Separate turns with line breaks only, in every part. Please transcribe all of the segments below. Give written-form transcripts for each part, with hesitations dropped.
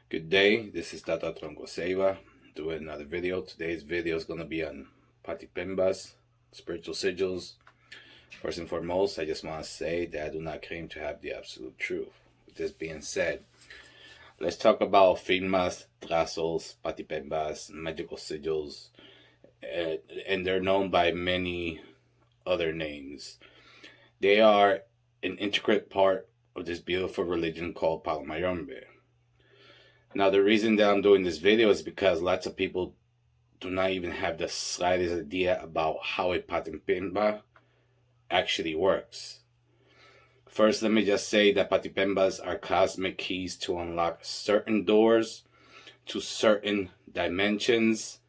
Good day, this is Tata Seva doing another video. Today's video is going to be on Patipembas, spiritual sigils. First and foremost, I just want to say that I do not claim to have the absolute truth. With this being said, let's talk about firmas, trazos, Patipembas, magical sigils, and they're known by many other names. They are an intricate part of this beautiful religion called Palo Mayombe. Now, the reason that I'm doing this video is because lots of people do not even have the slightest idea about how a Patipemba actually works. First, let me just say that Patipembas are cosmic keys to unlock certain doors to certain dimensions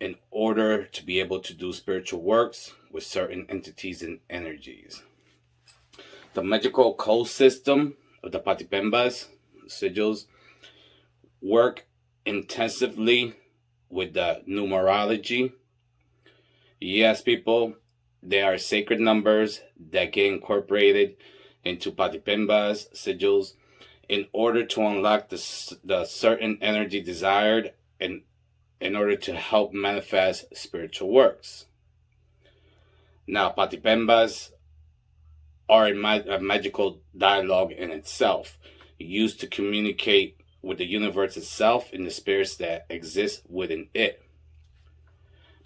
in order to be able to do spiritual works with certain entities and energies. The magical code system of the Patipembas, sigils, work intensively with the numerology. Yes, people, they are sacred numbers that get incorporated into Patipembas, sigils, in order to unlock the certain energy desired and in order to help manifest spiritual works. Now, Patipembas are a magical dialogue in itself, used to communicate with the universe itself and the spirits that exist within it.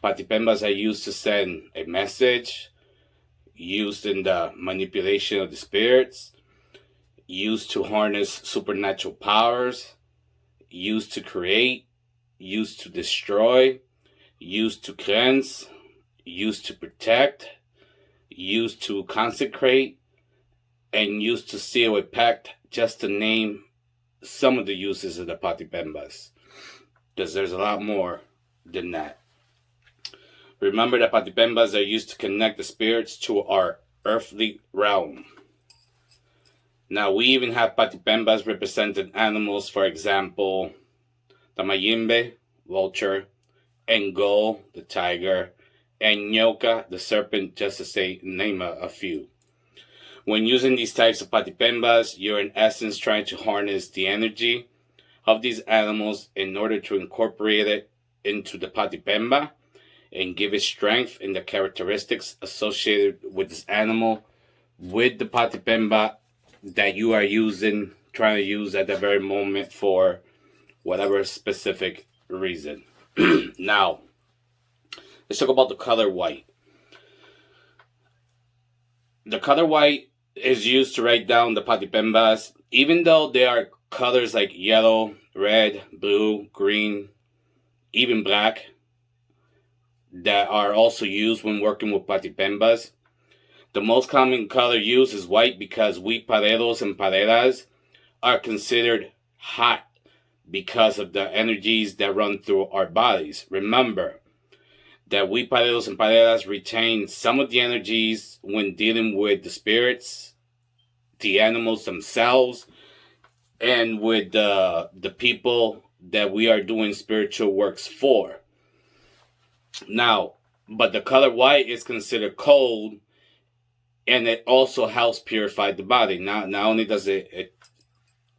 Patipembas are used to send a message, used in the manipulation of the spirits, used to harness supernatural powers, used to create, used to destroy, used to cleanse, used to protect, used to consecrate, and used to seal a pact, just to name some of the uses of the Patipembas, because there's a lot more than that. Remember that Patipembas are used to connect the spirits to our earthly realm. Now, we even have Patipembas represented animals, for example, the Mayimbe, vulture, Engol, the tiger, and Nyoka, the serpent, just to say, name a few. When using these types of Patipembas, you're in essence trying to harness the energy of these animals in order to incorporate it into the Patipemba and give it strength and the characteristics associated with this animal with the Patipemba that you are trying to use at the very moment for whatever specific reason. Now, let's talk about the color white. The color white is used to write down the Patipembas, even though there are colors like yellow, red, blue, green, even black, that are also used when working with Patipembas. The most common color used is white because we pareros and pareras are considered hot because of the energies that run through our bodies. Remember that we pareros and pareras retain some of the energies when dealing with the spirits, the animals themselves, and with the people that we are doing spiritual works for. Now, but the color white is considered cold, and it also helps purify the body. Not only does it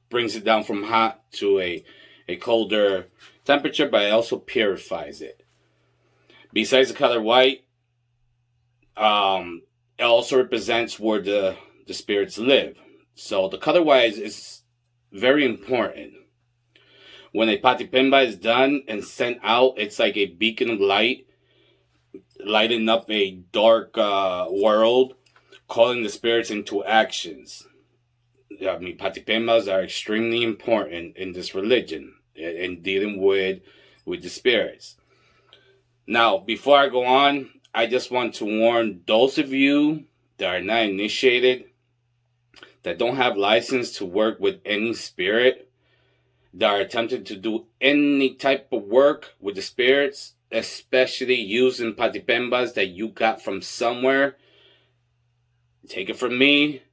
brings it down from hot to a colder temperature, but it also purifies it. Besides the color white, it also represents where the spirits live. So the color white is very important. When a Patipemba is done and sent out, it's like a beacon of light, lighting up a dark world, calling the spirits into actions. I mean, Patipembas are extremely important in this religion in dealing with the spirits. Now, before I go on, I just want to warn those of you that are not initiated, that don't have license to work with any spirit, that are attempting to do any type of work with the spirits, especially using Patipembas that you got from somewhere. Take it from me.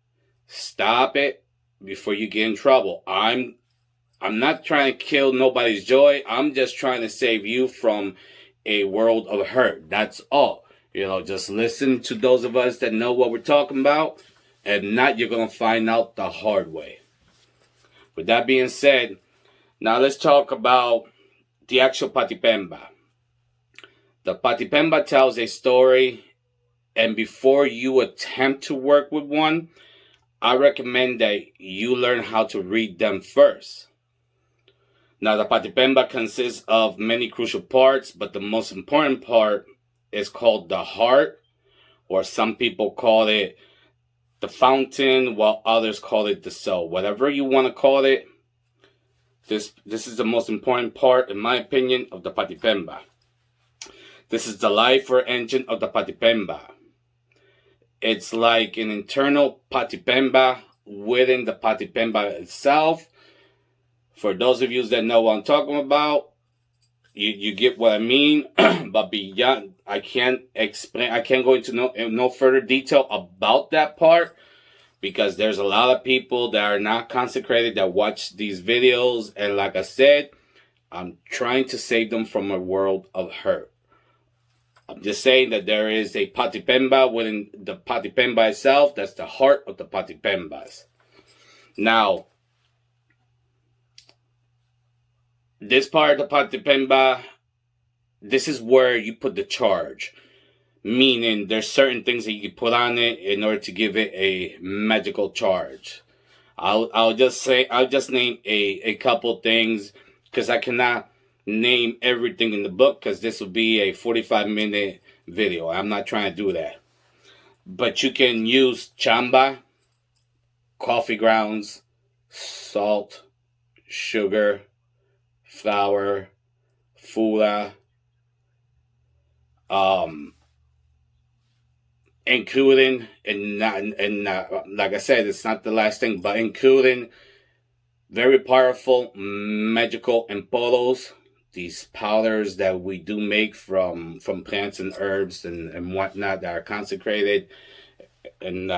Stop it before you get in trouble. I'm not trying to kill nobody's joy. I'm just trying to save you from a world of hurt. That's all. Just listen to those of us that know what we're talking about. If not, you're going to find out the hard way. With that being said, Now let's talk about the actual Patipemba. The Patipemba tells a story, and before you attempt to work with one, I recommend that you learn how to read them first. Now, the Patipemba consists of many crucial parts, but the most important part is called the heart, or some people call it the fountain, while others call it the soul. Whatever you want to call it, this is the most important part, in my opinion, of the Patipemba. This is the life or engine of the Patipemba. It's like an internal Patipemba within the Patipemba itself. For those of you that know what I'm talking about, you get what I mean. But beyond, I can't explain. I can't go into no further detail about that part, because there's a lot of people that are not consecrated that watch these videos, and like I said, I'm trying to save them from a world of hurt. I'm just saying that there is a Patipemba within the Patipemba itself. That's the heart of the Patipembas. Now, this part of the Patipemba, this is where you put the charge. Meaning, there's certain things that you can put on it in order to give it a magical charge. I'll just name a couple things, because I cannot name everything in the book, because this will be a 45-minute video. I'm not trying to do that. But you can use chamba, coffee grounds, salt, sugar, flour, fula, including, like I said, it's not the last thing, but including very powerful magical empolos, these powders that we do make from plants and herbs and whatnot that are consecrated, and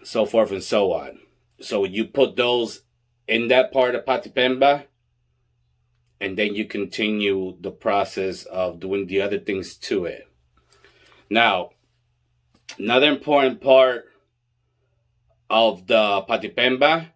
so forth and so on. So you put those in that part of Patipemba, and then you continue the process of doing the other things to it. Now, another important part of the Patipemba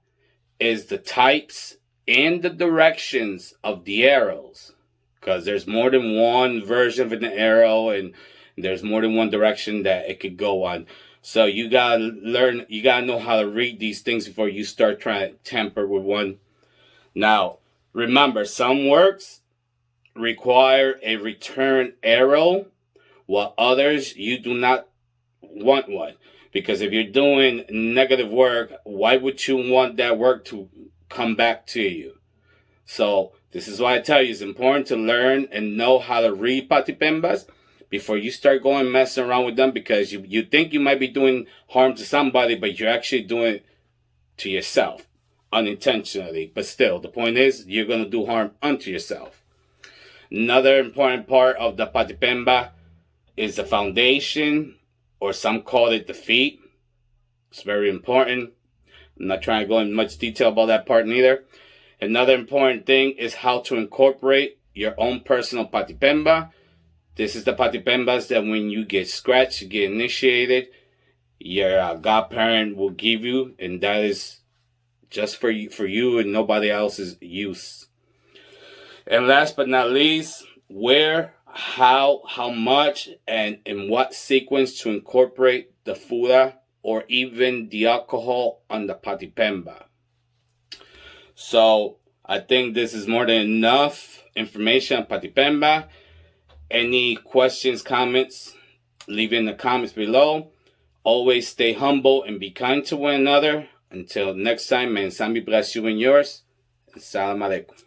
is the types and the directions of the arrows, because there's more than one version of an arrow, and there's more than one direction that it could go on. So you gotta learn, you gotta know how to read these things before you start trying to tamper with one. Now, remember, some works require a return arrow, while others you do not want one. Because if you're doing negative work, why would you want that work to come back to you? So this is why I tell you, it's important to learn and know how to read Patipembas before you start going messing around with them, because you think you might be doing harm to somebody, but you're actually doing it to yourself unintentionally. But still, the point is, you're going to do harm unto yourself. Another important part of the Patipemba is the foundation, or some call it the feet. It's very important. I'm not trying to go into much detail about that part neither. Another important thing is how to incorporate your own personal Patipemba. This is the Patipembas that when you get scratched, you get initiated, your godparent will give you, and that is just for you and nobody else's use. And last but not least, where, how much, and in what sequence to incorporate the fura or even the alcohol on the Patipemba. So I think this is more than enough information on Patipemba. Any questions, comments, leave it in the comments below. Always stay humble and be kind to one another. Until next time, man, Sami bless you and yours. Assalamu alaikum.